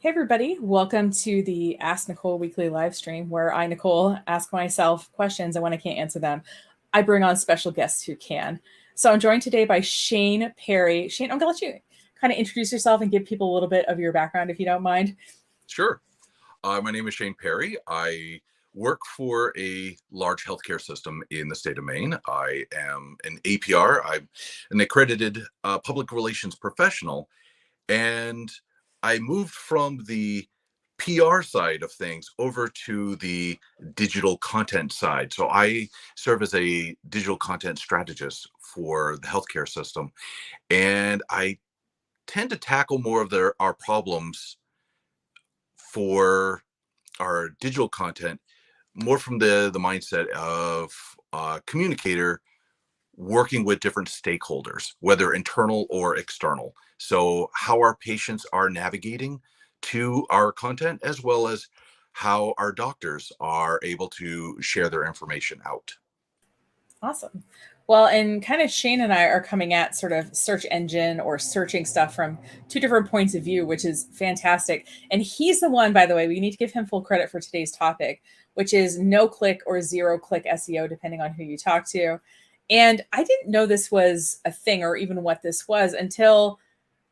Hey everybody, welcome to the Ask Nicole weekly live stream where I, Nicole, ask myself questions and when I can't answer them, I bring on special guests who can. So I'm joined today by Shane Perry. Shane, I'm gonna let you kind of introduce yourself and give people a little bit of your background if you don't mind. Sure. My name is Shane Perry. I work for a large healthcare system in the state of Maine. I am an APR. I'm an accredited public relations professional. And I moved from the PR side of things over to the digital content side. So I serve as a digital content strategist for the healthcare system. And I tend to tackle more of our problems for our digital content more from the mindset of a communicator working with different stakeholders, whether internal or external. So how our patients are navigating to our content, as well as how our doctors are able to share their information out. Awesome. Well, and kind of Shane and I are coming at sort of search engine or searching stuff from two different points of view, which is fantastic. And he's the one, by the way, we need to give him full credit for today's topic, which is no click or zero click SEO, depending on who you talk to. And I didn't know this was a thing or even what this was until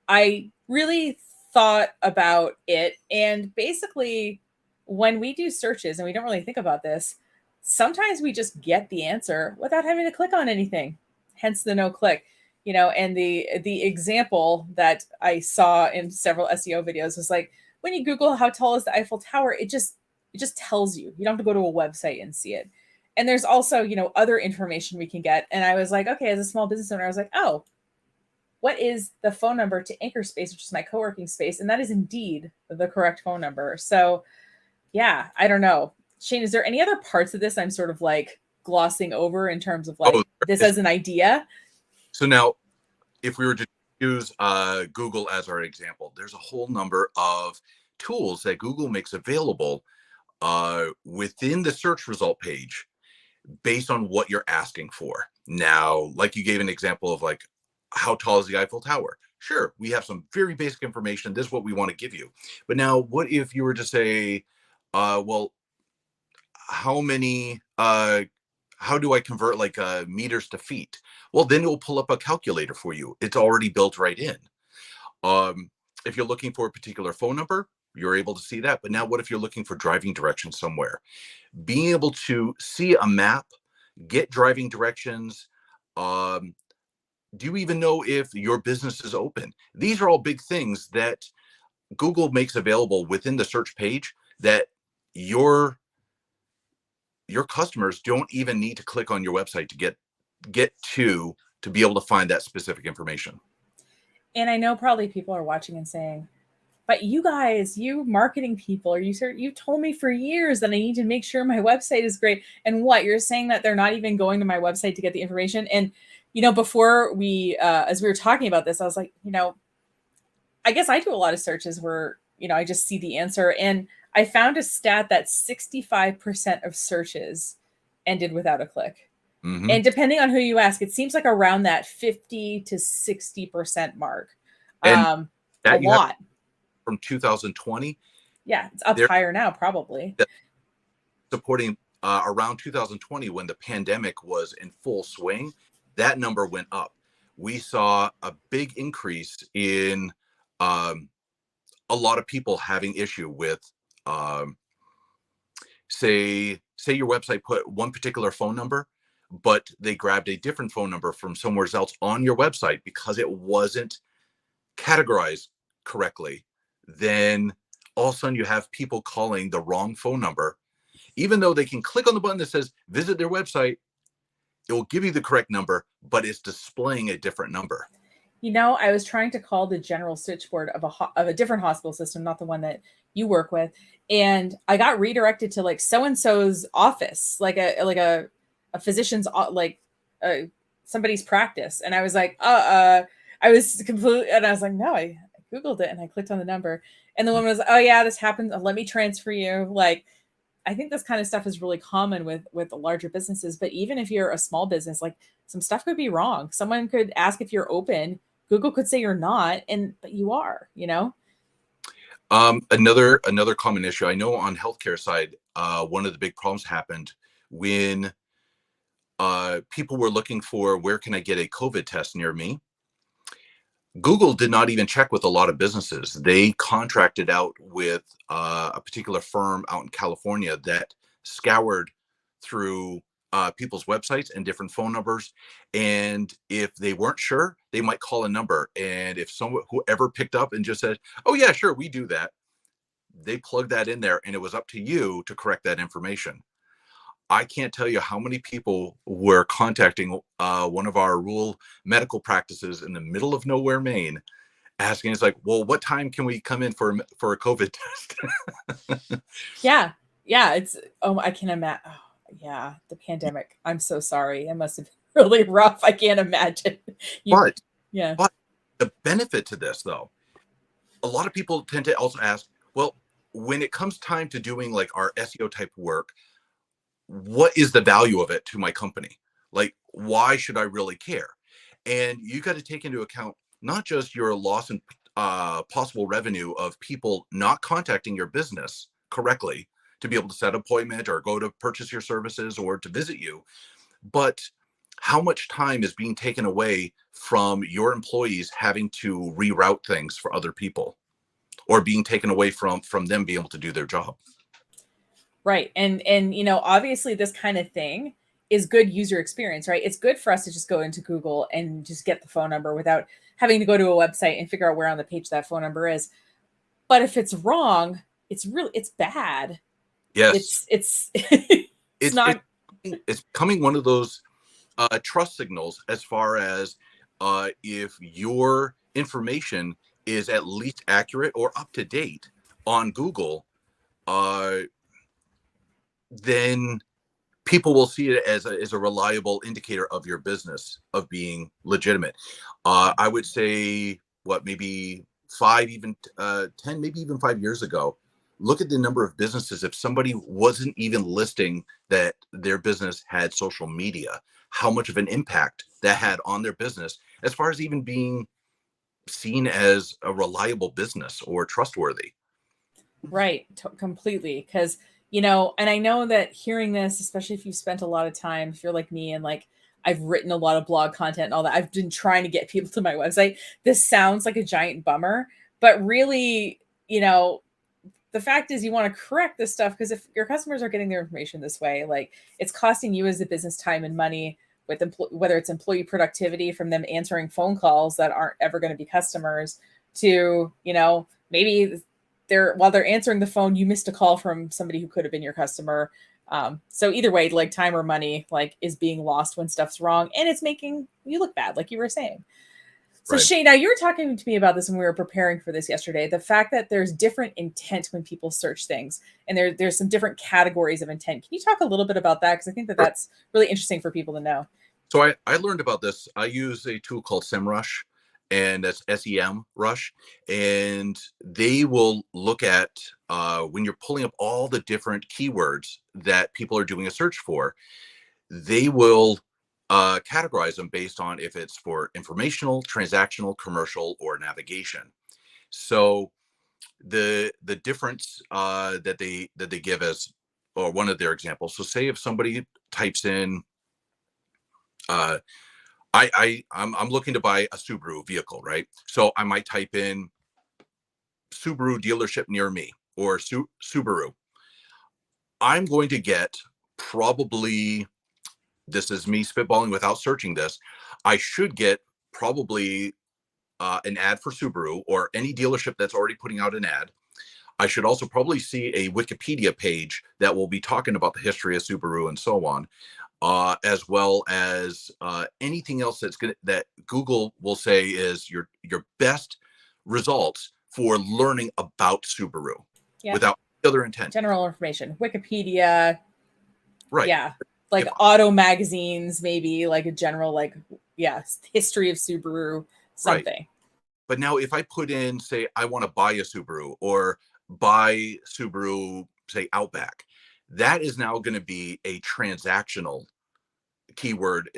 I really thought about it. And basically, when we do searches and we don't really think about this, sometimes we just get the answer without having to click on anything. Hence the no click. And the example that I saw in several SEO videos was like when you Google how tall is the Eiffel Tower, it just tells you. You don't have to go to a website and see it. And there's also, other information we can get. And I was like, okay, as a small business owner, I was like, oh, what is the phone number to Anchor Space, which is my co-working space? And that is indeed the correct phone number. So yeah, I don't know. Shane, is there any other parts of this I'm sort of like glossing over in terms of Oh, like this as an idea? so now if we were to use Google as our example, there's a whole number of tools that Google makes available within the search result page based on what you're asking for. Now, like you gave an example of like, how tall is the Eiffel Tower? Sure, we have some very basic information. This is what we want to give you. But now, what if you were to say, well, how many, how do I convert like meters to feet? Well, then it will pull up a calculator for you. It's already built right in. Um, if you're looking for a particular phone number, you're able to see that. But now, what if you're looking for driving directions somewhere? Being able to see a map, get driving directions. Um, do you even know if your business is open? These are all big things that Google makes available within the search page that your customers don't even need to click on your website to get to be able to find that specific information. And I know probably people are watching and saying, but you guys, you marketing people, or you told me for years that I need to make sure my website is great. And what you're saying that they're not even going to my website to get the information. And before we, as we were talking about this, I was like, I guess I do a lot of searches where I just see the answer. And I found a stat that 65% of searches ended without a click. Mm-hmm. And depending on who you ask, it seems like around that 50 to 60% mark. And A that you have lot. from 2020. Yeah, it's up They're higher now, probably. supporting around 2020 when the pandemic was in full swing. That number went up. We saw a big increase in a lot of people having issue with um, say your website put one particular phone number, but they grabbed a different phone number from somewhere else on your website because it wasn't categorized correctly. Then all of a sudden you have people calling the wrong phone number, even though they can click on the button that says visit their website. It will give you the correct number, but it's displaying a different number. I was trying to call the general switchboard of a different hospital system, not the one that you work with, and I got redirected to like so and so's office, like a physician's like somebody's practice, and I was like, I was completely, and I was like, no, I googled it and I clicked on the number, and the woman was, oh yeah, this happens. Let me transfer you. Like, I think this kind of stuff is really common with the larger businesses, but even if you're a small business, like some stuff could be wrong. Someone could ask if you're open. Google could say you're not, but you are. Another common issue I know on healthcare side, one of the big problems happened when people were looking for where can I get a COVID test near me. Google did not even check with a lot of businesses. They contracted out with a particular firm out in California that scoured through people's websites and different phone numbers. And if they weren't sure, they might call a number. And if someone, whoever picked up and just said, "Oh yeah, sure, we do that," they plugged that in there, and it was up to you to correct that information. I can't tell you how many people were contacting one of our rural medical practices in the middle of nowhere, Maine, asking us like, "Well, what time can we come in for a COVID test?" Yeah. Yeah. It's, oh, I can imagine. Oh, yeah. The pandemic. I'm so sorry. It must have been really rough. I can't imagine. You, but yeah. but the benefit to this, though, a lot of people tend to also ask, well, when it comes time to doing like our SEO type work, what is the value of it to my company? Like, why should I really care? And you got to take into account not just your loss in possible revenue of people not contacting your business correctly to be able to set an appointment or go to purchase your services or to visit you, but how much time is being taken away from your employees having to reroute things for other people, or being taken away from them being able to do their job. Right. And obviously this kind of thing is good user experience, right? It's good for us to just go into Google and just get the phone number without having to go to a website and figure out where on the page that phone number is. But if it's wrong, it's bad. Yes, It's it's it's not it's becoming one of those trust signals as far as if your information is at least accurate or up to date on Google, uh, then people will see it as a reliable indicator of your business of being legitimate. I would say what, maybe five, even 10, maybe even 5 years ago, look at the number of businesses. If somebody wasn't even listing that their business had social media, how much of an impact that had on their business as far as even being seen as a reliable business or trustworthy. right, completely. Because, and I know that hearing this, especially if you've spent a lot of time, if you're like me and like I've written a lot of blog content and all that, I've been trying to get people to my website. This sounds like a giant bummer, but really, the fact is you want to correct this stuff, because if your customers are getting their information this way, like it's costing you as a business time and money with whether it's employee productivity from them answering phone calls that aren't ever going to be customers to, maybe while they're answering the phone, you missed a call from somebody who could have been your customer. So either way, like time or money, like is being lost when stuff's wrong, and it's making you look bad, like you were saying. So Right. Shay, now you were talking to me about this when we were preparing for this yesterday. The fact that there's different intent when people search things, and there's some different categories of intent. Can you talk a little bit about that? Because I think that that's really interesting for people to know. So I learned about this. I use a tool called SEMrush, and that's SEMrush, and they will look at when you're pulling up all the different keywords that people are doing a search for. They will categorize them based on if it's for informational, transactional, commercial, or navigation. So the difference that they give as, or one of their examples. So say if somebody types in uh, I'm looking to buy a Subaru vehicle, right? So I might type in Subaru dealership near me or Subaru. I'm going to get probably, this is me spitballing without searching this, I should get probably an ad for Subaru or any dealership that's already putting out an ad. I should also probably see a Wikipedia page that will be talking about the history of Subaru and so on, as well as anything else that Google will say is your best results for learning about Subaru Yeah, without other intent. general information, Wikipedia, Right. yeah, like If auto magazines, maybe like a general, like, yeah, history of Subaru, right. something. But now if I put in, say, I want to buy a Subaru or buy Subaru, say Outback, that is now going to be a transactional keyword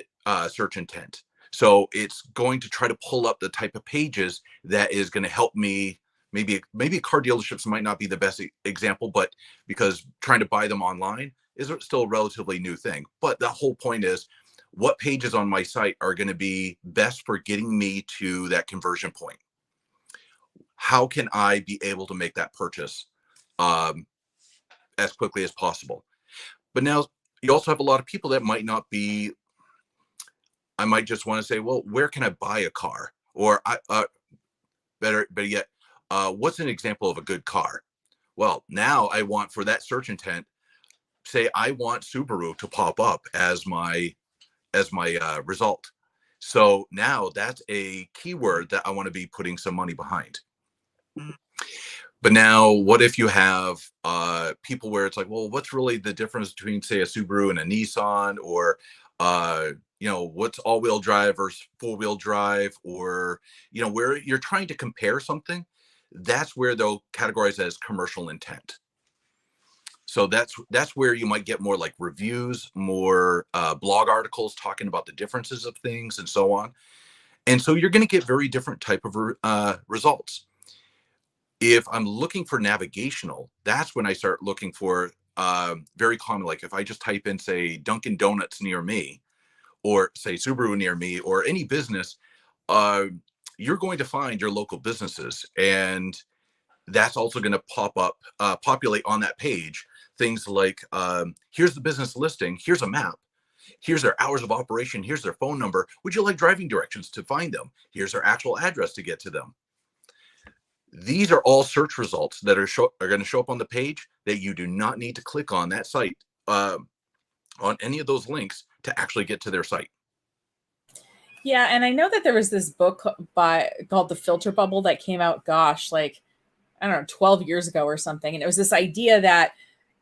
search intent. So it's going to try to pull up the type of pages that is going to help me maybe car dealerships might not be the best example, but because trying to buy them online is still a relatively new thing. But the whole point is, what pages on my site are going to be best for getting me to that conversion point? How can I be able to make that purchase um, as quickly as possible? But now you also have a lot of people that might not be. I might just want to say, well, where can I buy a car? Or better yet, what's an example of a good car? Well, now I want, for that search intent, say I want Subaru to pop up as my result. So now that's a keyword that I want to be putting some money behind. But now, what if you have people where it's like, well, what's really the difference between, say, a Subaru and a Nissan, or what's all-wheel drive versus four-wheel drive, or where you're trying to compare something? That's where they'll categorize as commercial intent. So that's where you might get more like reviews, more blog articles talking about the differences of things and so on. And so you're going to get very different type of results. If I'm looking for navigational, that's when I start looking for very common, like if I just type in, say, Dunkin' Donuts near me, or say Subaru near me, or any business, you're going to find your local businesses. And that's also going to populate on that page things like, here's the business listing, here's a map, here's their hours of operation, here's their phone number, would you like driving directions to find them, here's their actual address to get to them. These are all search results that are going to show up on the page that you do not need to click on that site, on any of those links to actually get to their site. Yeah, and I know that there was this book called The Filter Bubble that came out, gosh, like, I don't know, 12 years ago or something. And it was this idea that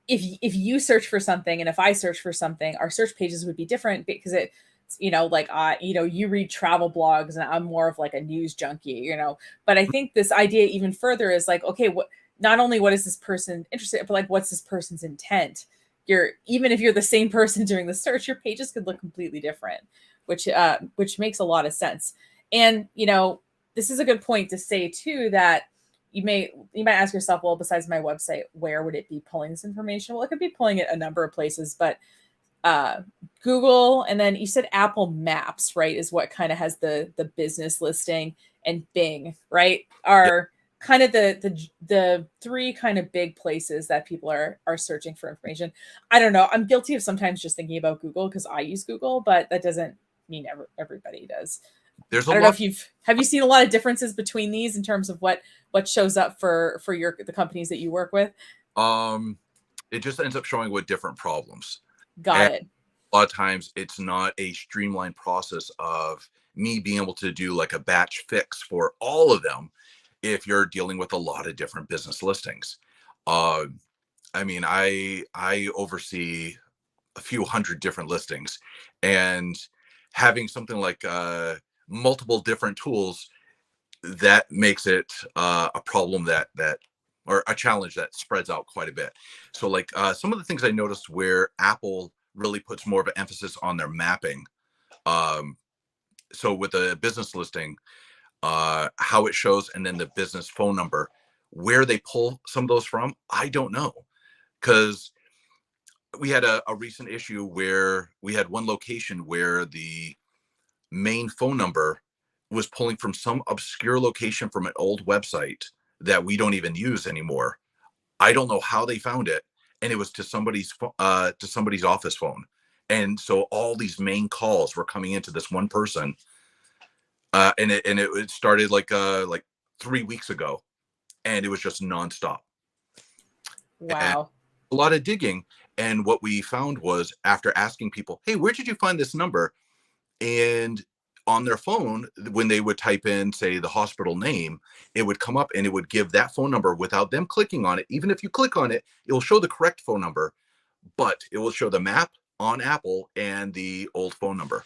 if you search for something and if I search for something, our search pages would be different because it's, like, you read travel blogs and I'm more of like a news junkie, but I think this idea even further is like, okay, not only what is this person interested in, but like, what's this person's intent? Even if you're the same person doing the search, your pages could look completely different, which makes a lot of sense. And, this is a good point to say too, that you might ask yourself, well, besides my website, where would it be pulling this information? Well, it could be pulling it a number of places, but Google, and then you said Apple Maps, right, is what kind of has the business listing, and Bing, right, are kind of the three kind of big places that people are searching for information. I don't know. I'm guilty of sometimes just thinking about Google because I use Google, but that doesn't mean everybody does. There's I don't know if have you seen a lot of differences between these in terms of what shows up for the companies that you work with? It just ends up showing with different problems. Got it. A lot of times it's not a streamlined process of me being able to do like a batch fix for all of them if you're dealing with a lot of different business listings. I mean, I oversee a few hundred different listings, and having something like multiple different tools, that makes it a problem that or a challenge that spreads out quite a bit. So like some of the things I noticed where Apple really puts more of an emphasis on their mapping. So with a business listing, how it shows, and then the business phone number, where they pull some of those from, I don't know. Because we had a recent issue where we had one location where the main phone number was pulling from some obscure location from an old website that we don't even use anymore. I don't know how they found it, and it was to somebody's office phone. And so all these main calls were coming into this one person, and it started like 3 weeks ago, and it was just nonstop. And Wow. a lot of digging, and what we found was, after asking people, "Hey, where did you find this number?" and on their phone, when they would type in, say, the hospital name, it would come up and it would give that phone number without them clicking on it. Even if you click on it, it will show the correct phone number, but it will show the map on Apple and the old phone number.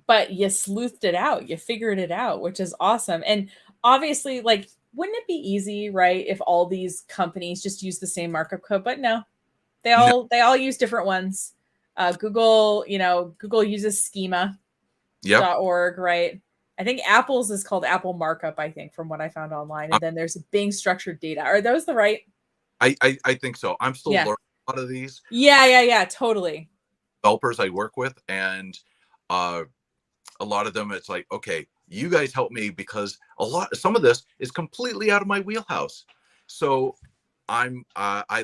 But you sleuthed it out, you figured it out, which is awesome. And obviously, like, wouldn't it be easy, right, if all these companies just use the same markup code? But no, they No. all use different ones. Google uses schema.org, Yep. right? I think Apple's is called Apple Markup, I think, from what I found online. Um, And then there's Bing structured data. Are those the right? I think so. I'm still Yeah. learning a lot of these Yeah, totally. developers I work with, and uh, a lot of them, it's like, okay, you guys help me because some of this is completely out of my wheelhouse. So I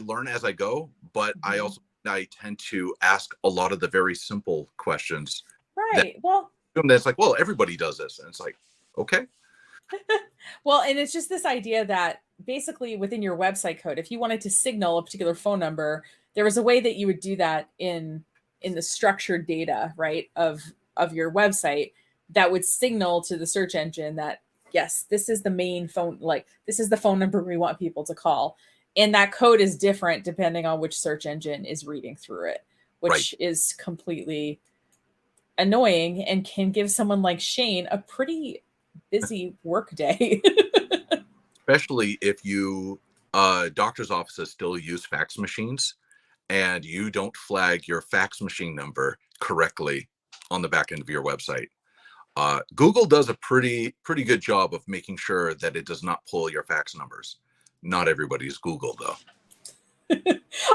learn as I go, but Mhm. I tend to ask a lot of the very simple questions that Right. Well, that's like, well, everybody does this, and it's like, okay, well, and it's just this idea that basically within your website code, if you wanted to signal a particular phone number, there was a way that you would do that in the structured data, right, of your website that would signal to the search engine that yes, this is the main phone, like this is the phone number we want people to call. And that code is different depending on which search engine is reading through it, right. which is completely annoying and can give someone like Shane a pretty busy work day. Especially if you doctors' offices still use fax machines and you don't flag your fax machine number correctly on the back end of your website. Google does a pretty good job of making sure that it does not pull your fax numbers. Not everybody's Google though.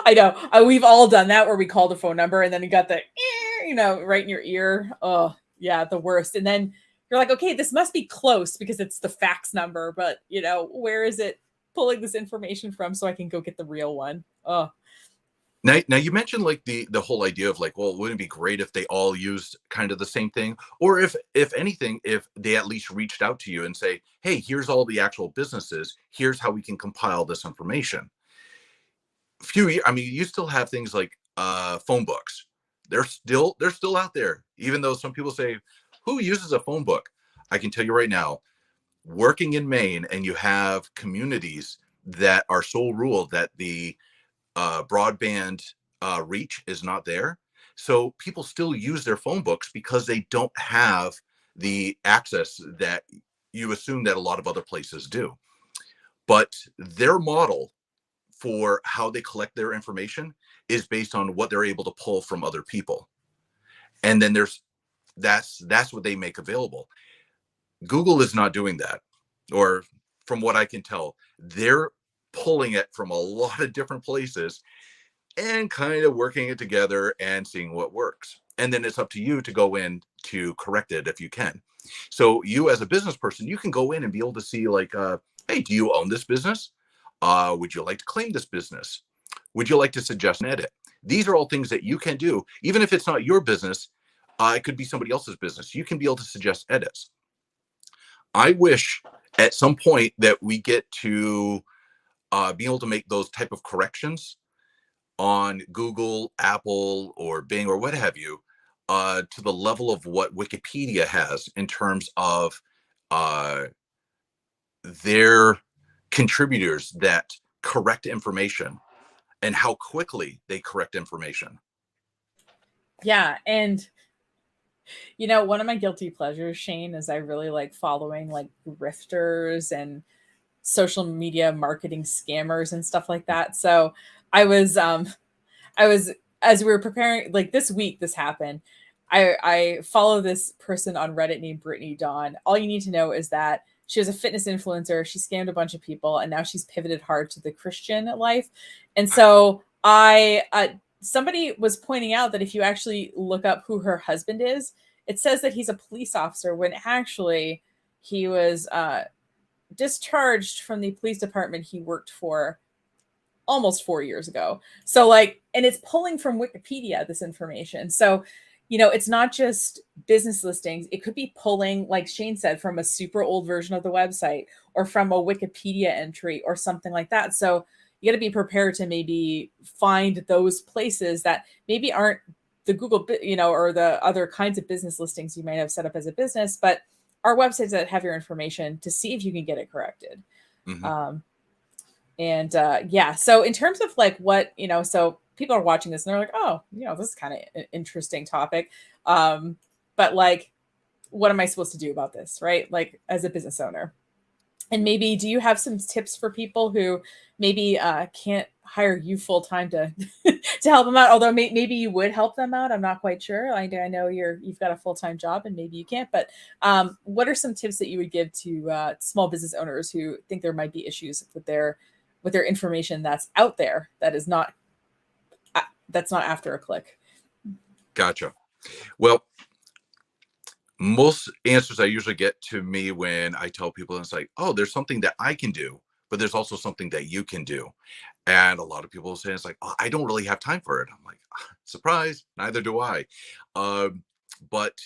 I know. We've all done that where we called a phone number and then you got the, right in your ear. Oh, yeah, the worst. And then you're like, okay, this must be close because it's the fax number, but where is it pulling this information from so I can go get the real one? Oh, Now you mentioned like the whole idea of like, well, wouldn't it be great if they all used kind of the same thing, or if anything, if they at least reached out to you and say, hey, here's all the actual businesses, here's how we can compile this information. I mean, you still have things like phone books. They're still out there, even though some people say, who uses a phone book? I can tell you right now, working in Maine, and you have communities that are so rural that the broadband reach is not there. So people still use their phone books because they don't have the access that you assume that a lot of other places do. But their model for how they collect their information is based on what they're able to pull from other people. And then that's what they make available. Google is not doing that. Or from what I can tell, they're pulling it from a lot of different places and kind of working it together and seeing what works. And then it's up to you to go in to correct it if you can. So you as a business person, you can go in and be able to see like, hey, do you own this business? Would you like to claim this business? Would you like to suggest an edit? These are all things that you can do, even if it's not your business. It could be somebody else's business. You can be able to suggest edits. I wish at some point that we get to be able to make those type of corrections on Google, Apple, or Bing, or what have you, to the level of what Wikipedia has in terms of uh, their contributors that correct information and how quickly they correct information. yeah. And one of my guilty pleasures, Shane, is I really like following like grifters and social media marketing scammers and stuff like that. So I was I was as we were preparing, like this week this happened. I follow this person on Reddit named Brittany Dawn. All you need to know is that she was a fitness influencer. She scammed a bunch of people and now she's pivoted hard to the Christian life. And so I somebody was pointing out that if you actually look up who her husband is, it says that he's a police officer when actually he was discharged from the police department he worked for almost 4 years ago. So like, and it's pulling from Wikipedia, this information. So, it's not just business listings. It could be pulling, like Shane said, from a super old version of the website or from a Wikipedia entry or something like that. So you got to be prepared to maybe find those places that maybe aren't the Google, or the other kinds of business listings you might have set up as a business, but are websites that have your information to see if you can get it corrected. Mm-hmm. And yeah, so in terms of like what, so people are watching this and they're like, oh, this is kind of an interesting topic. But like, what am I supposed to do about this, right? Like as a business owner. And maybe do you have some tips for people who maybe can't hire you full time to to help them out. Although maybe you would help them out. I'm not quite sure. I know you've got a full-time job and maybe you can't, but what are some tips that you would give to small business owners who think there might be issues with their information that's out there that is not that's not after a click? Gotcha. Well, most answers I usually get to me when I tell people, it's like, oh, there's something that I can do, but there's also something that you can do. And a lot of people say, it's like, oh, I don't really have time for it. I'm like, surprise, neither do I. But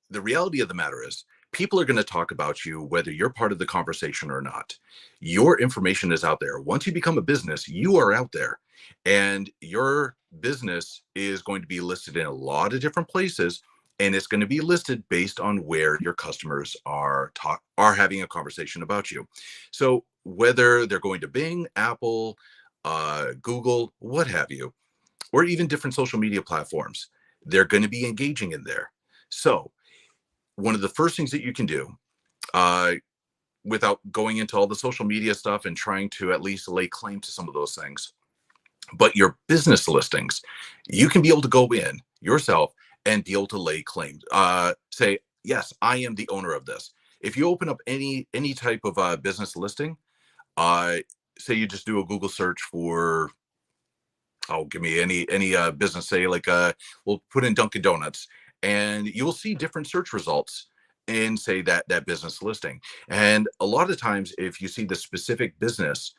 the reality of the matter is, people are going to talk about you whether you're part of the conversation or not. Your information is out there. Once you become a business, you are out there, and your business is going to be listed in a lot of different places, and it's going to be listed based on where your customers are having a conversation about you. So whether they're going to Bing, Apple, Google, what have you, or even different social media platforms, they're going to be engaging in there. So one of the first things that you can do, uh, without going into all the social media stuff and trying to at least lay claim to some of those things, but your business listings, you can be able to go in yourself and be able to lay claim. Say, yes, I am the owner of this. If you open up any type of business listing, uh, say you just do a Google search for, oh, give me any business, say like we'll put in Dunkin' Donuts, and you'll see different search results in, say, that business listing. And a lot of times, if you see the specific business,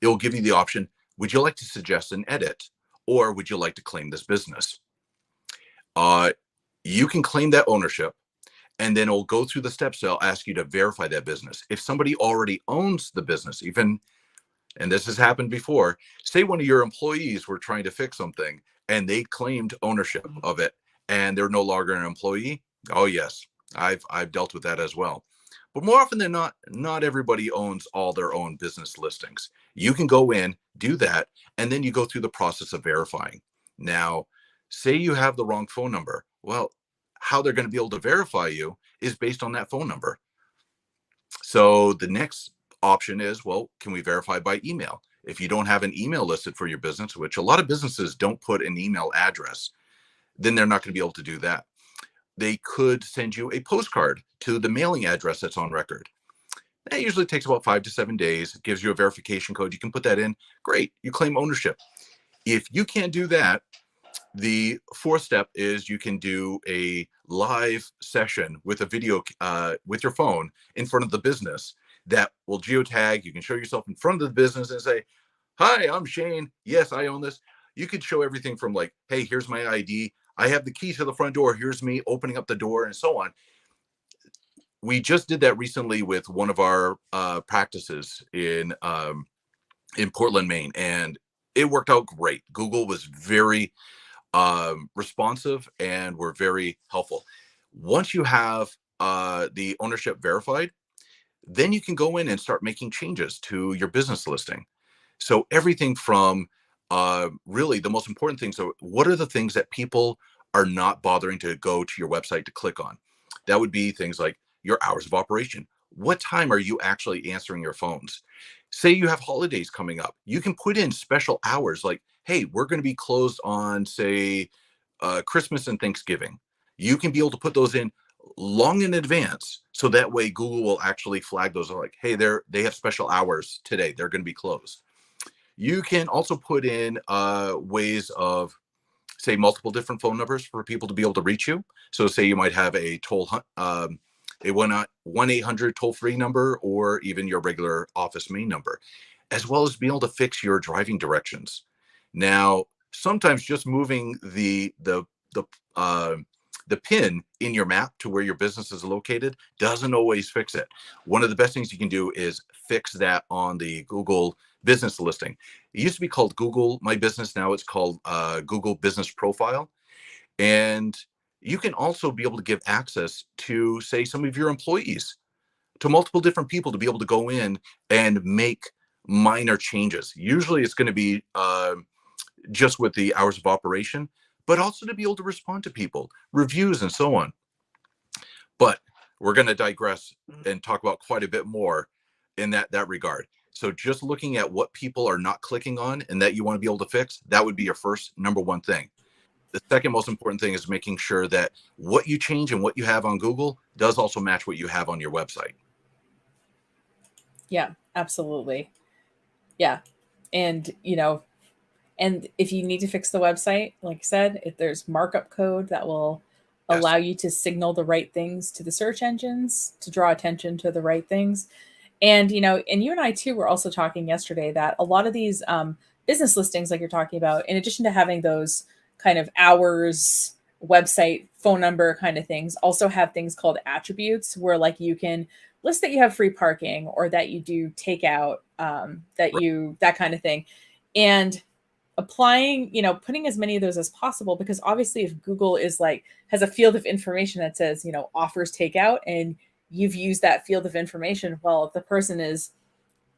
it'll give you the option: would you like to suggest an edit, or would you like to claim this business? Uh, you can claim that ownership, and then it'll go through the steps. They'll ask you to verify that business. If somebody already owns the business, even, and this has happened before, say one of your employees were trying to fix something and they claimed ownership of it and they're no longer an employee. Oh yes, I've dealt with that as well. But more often than not, not everybody owns all their own business listings. You can go in, do that, and then you go through the process of verifying. Now, say you have the wrong phone number. Well, how they're going to be able to verify you is based on that phone number. So the next option is, well, can we verify by email? If you don't have an email listed for your business, which a lot of businesses don't put an email address, then they're not going to be able to do that. They could send you a postcard to the mailing address that's on record. That usually takes about 5 to 7 days. It gives you a verification code. You can put that in. Great. You claim ownership. If you can't do that, the fourth step is you can do a live session with a video with your phone in front of the business that will geotag. You can show yourself in front of the business and say, hi, I'm Shane. Yes, I own this. You could show everything from like, hey, here's my ID. I have the key to the front door. Here's me opening up the door and so on. We just did that recently with one of our practices in Portland, Maine, and it worked out great. Google was very responsive and were very helpful. Once you have the ownership verified, then you can go in and start making changes to your business listing. So everything from really the most important things. So what are the things that people are not bothering to go to your website to click on? That would be things like your hours of operation. What time are you actually answering your phones? Say you have holidays coming up. You can put in special hours like, hey, we're going to be closed on, say, Christmas and Thanksgiving. You can be able to put those in long in advance. So that way Google will actually flag those like, hey, they have special hours today. They're going to be closed. You can also put in ways of, say, multiple different phone numbers for people to be able to reach you. So say you might have a a 1-800 toll-free number, or even your regular office main number, as well as being able to fix your driving directions. Now, sometimes just moving uh, the pin in your map to where your business is located doesn't always fix it. One of the best things you can do is fix that on the Google business listing. It used to be called Google My Business. Now it's called Google Business Profile. And you can also be able to give access to, say, some of your employees, to multiple different people, to be able to go in and make minor changes. Usually it's going to be just with the hours of operation, but also to be able to respond to people, reviews, and so on. But we're going to digress and talk about quite a bit more in that regard. So just looking at what people are not clicking on and that you want to be able to fix, that would be your first number one thing. The second most important thing is making sure that what you change and what you have on Google does also match what you have on your website. Yeah, absolutely. Yeah. And, and if you need to fix the website, like I said, if there's markup code that will Yes. allow you to signal the right things to the search engines to draw attention to the right things. And, and you and I too were also talking yesterday that a lot of these business listings, like you're talking about, in addition to having those kind of hours, website, phone number kind of things, also have things called attributes where like you can list that you have free parking or that you do takeout, Right. that kind of thing. And applying, putting as many of those as possible, because obviously if Google is like, has a field of information that says, offers takeout and you've used that field of information, well, if the person is,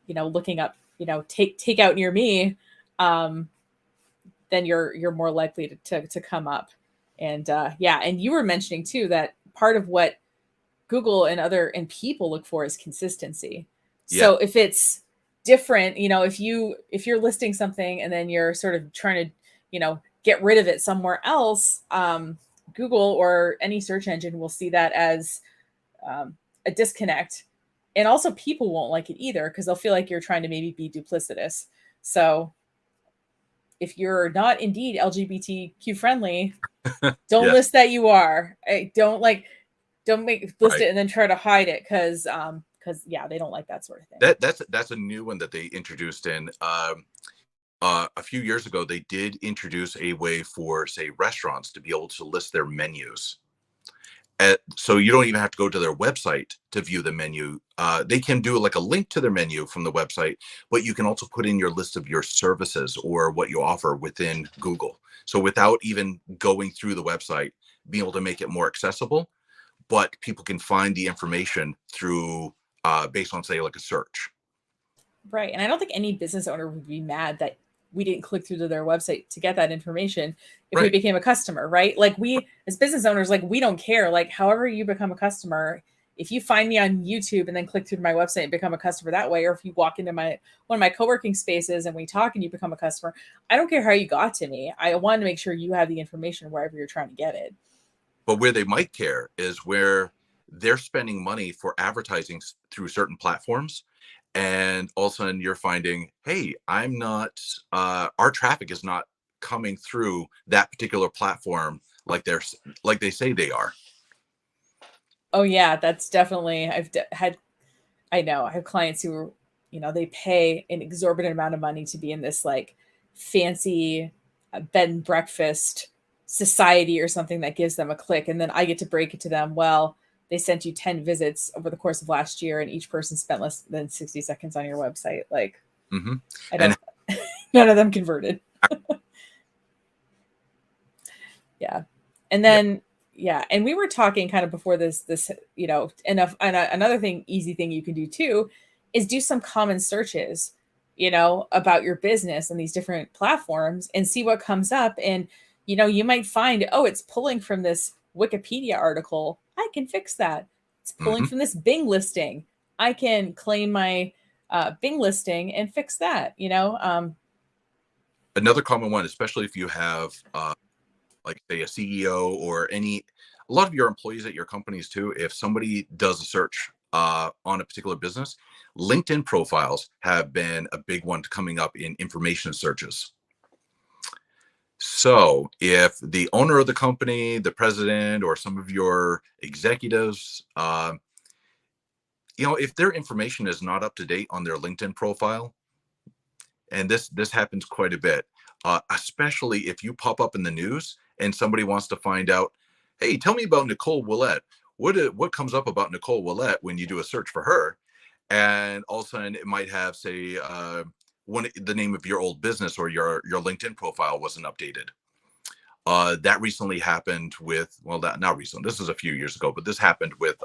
looking up, take out near me, um, then you're more likely to come up. And yeah, and you were mentioning too that part of what Google and people look for is consistency. Yeah. So if it's different, if you're listing something and then you're sort of trying to, get rid of it somewhere else, Google or any search engine will see that as a disconnect. And also people won't like it either because they'll feel like you're trying to maybe be duplicitous. So if you're not indeed LGBTQ friendly, don't Yes. list that you are. Don't make list Right. it and then try to hide it because yeah, they don't like that sort of thing. That's a new one that they introduced in a few years ago. They did introduce a way for, say, restaurants to be able to list their menus. So you don't even have to go to their website to view the menu. They can do like a link to their menu from the website, but you can also put in your list of your services or what you offer within Google. So without even going through the website, being able to make it more accessible, but people can find the information through based on, say, like a search. Right. And I don't think any business owner would be mad that we didn't click through to their website to get that information if we Right. became a customer, right? Like we as business owners, like we don't care. Like however you become a customer, if you find me on YouTube and then click through to my website and become a customer that way, or if you walk into my one of my co-working spaces and we talk and you become a customer, I don't care how you got to me. I want to make sure you have the information wherever you're trying to get it. But where they might care is where they're spending money for advertising through certain platforms. And all of a sudden you're finding, hey, I'm not, our traffic is not coming through that particular platform like like they say they are. Oh yeah, that's definitely had I know I have clients who are, they pay an exorbitant amount of money to be in this like fancy bed and breakfast society or something that gives them a click. And then I get to break it to them. Well, they sent you 10 visits over the course of last year and each person spent less than 60 seconds on your website. Like, Mm-hmm. I And don't, none of them converted. Yeah. And yeah, then, yeah. And we were talking kind of before this, another thing, easy thing you can do too, is do some common searches, about your business and these different platforms and see what comes up. And, you might find, oh, it's pulling from this Wikipedia article. I can fix that. It's pulling mm-hmm. from this Bing listing. I can claim my Bing listing and fix that, Another common one, especially if you have like, say, a CEO or a lot of your employees at your companies too, if somebody does a search on a particular business, LinkedIn profiles have been a big one coming up in information searches. So if the owner of the company, the president, or some of your executives, if their information is not up to date on their LinkedIn profile, and this happens quite a bit, especially if you pop up in the news and somebody wants to find out, hey, tell me about Nicole Willett. What comes up about Nicole Willett when you do a search for her? And all of a sudden, it might have, say, the name of your old business or your LinkedIn profile wasn't updated. That recently happened with, well, that not recent. This is a few years ago, but this happened with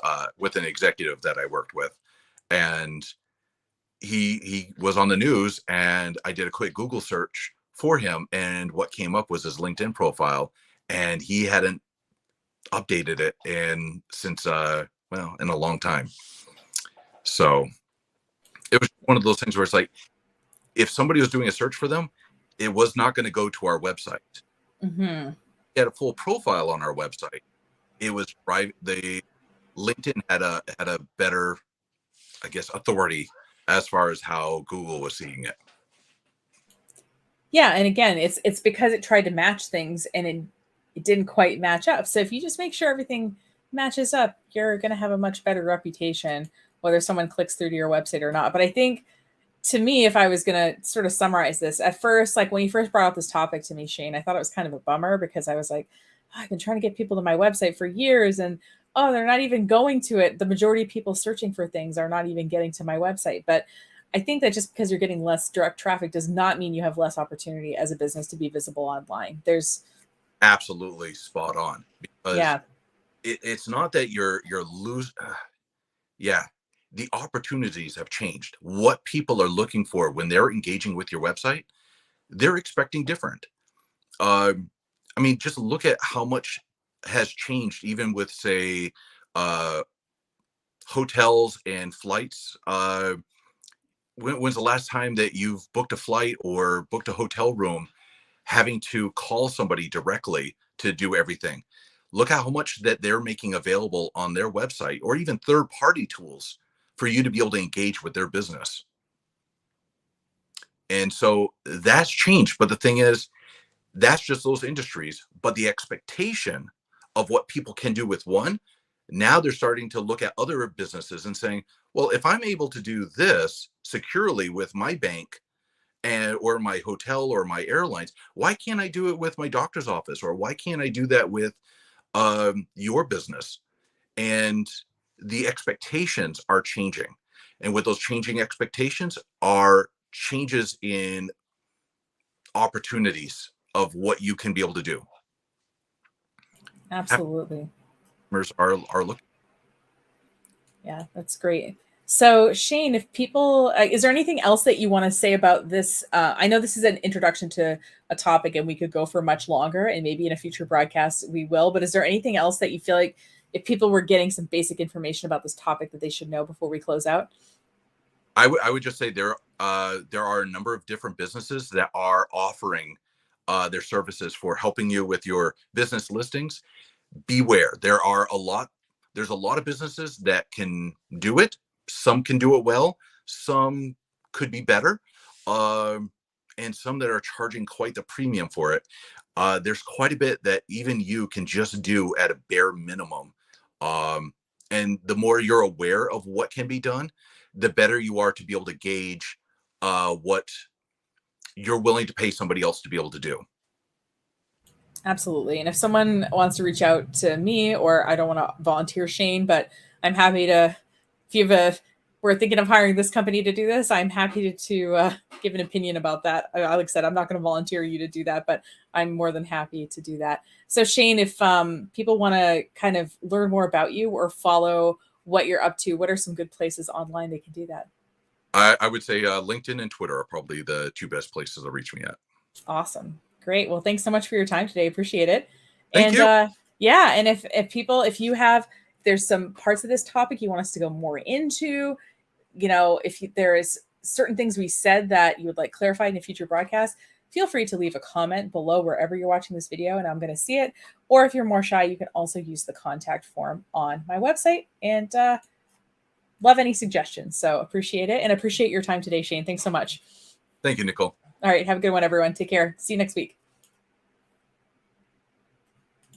an executive that I worked with, and he was on the news, and I did a quick Google search for him, and what came up was his LinkedIn profile, and he hadn't updated it in since in a long time. So it was one one of those things where it's like, if somebody was doing a search for them, it was not going to go to our website. Mm-hmm. We had a full profile on our website. It was private. LinkedIn had a better, I guess, authority as far as how Google was seeing it. Yeah, and again, it's because it tried to match things and it didn't quite match up. So if you just make sure everything matches up, you're going to have a much better reputation, whether someone clicks through to your website or not. But I think, to me, if I was going to sort of summarize this, at first, like when you first brought up this topic to me, Shane, I thought it was kind of a bummer because I was like, "Oh, I've been trying to get people to my website for years, and oh, they're not even going to it. The majority of people searching for things are not even getting to my website." But I think that just because you're getting less direct traffic does not mean you have less opportunity as a business to be visible online. There's Absolutely spot on, because yeah, it's not that you're losing. Yeah, the opportunities have changed. What people are looking for when they're engaging with your website, they're expecting different. Um, I mean, just look at how much has changed, even with, say, uh, hotels and flights. When's the last time that you've booked a flight or booked a hotel room, having to call somebody directly to do everything? Look at how much that they're making available on their website, or even third-party tools for you to be able to engage with their business. And so that's changed. But the thing is, that's just those industries. But the expectation of what people can do with one, now they're starting to look at other businesses and saying, well, if I'm able to do this securely with my bank and or my hotel or my airlines, why can't I do it with my doctor's office? Or why can't I do that with your business? And the expectations are changing. And with those changing expectations are changes in opportunities of what you can be able to do. absolutely. Customers are looking. Yeah, that's great. So, Shane, if people, is there anything else that you want to say about this? I know this is an introduction to a topic and we could go for much longer, and maybe in a future broadcast we will, but is there anything else that you feel like if people were getting some basic information about this topic that they should know before we close out? I would just say there are a number of different businesses that are offering their services for helping you with your business listings. Beware, there's a lot of businesses that can do it. Some can do it well, some could be better, um, and some that are charging quite the premium for it. There's quite a bit that even you can just do at a bare minimum, um, and the more you're aware of what can be done, the better you are to be able to gauge what you're willing to pay somebody else to be able to do. Absolutely. And if someone wants to reach out to me, or I don't want to volunteer Shane, but I'm happy to, if you have a, we're thinking of hiring this company to do this, I'm happy to give an opinion about that. Like I said, I'm not going to volunteer you to do that, but I'm more than happy to do that. So Shane, if people want to kind of learn more about you or follow what you're up to, what are some good places online they can do that? I would say LinkedIn and Twitter are probably the two best places to reach me at. Awesome. Great. Well, thanks so much for your time today. Appreciate it. Thank And you. yeah, and if people, if you have, there's some parts of this topic you want us to go more into, if there is certain things we said that you would like clarified in a future broadcast, feel free to leave a comment below wherever you're watching this video and I'm going to see it. Or if you're more shy, you can also use the contact form on my website, and love any suggestions. So appreciate it, and appreciate your time today, Shane. Thanks so much. Thank you, Nicole. All right. Have a good one, everyone. Take care. See you next week.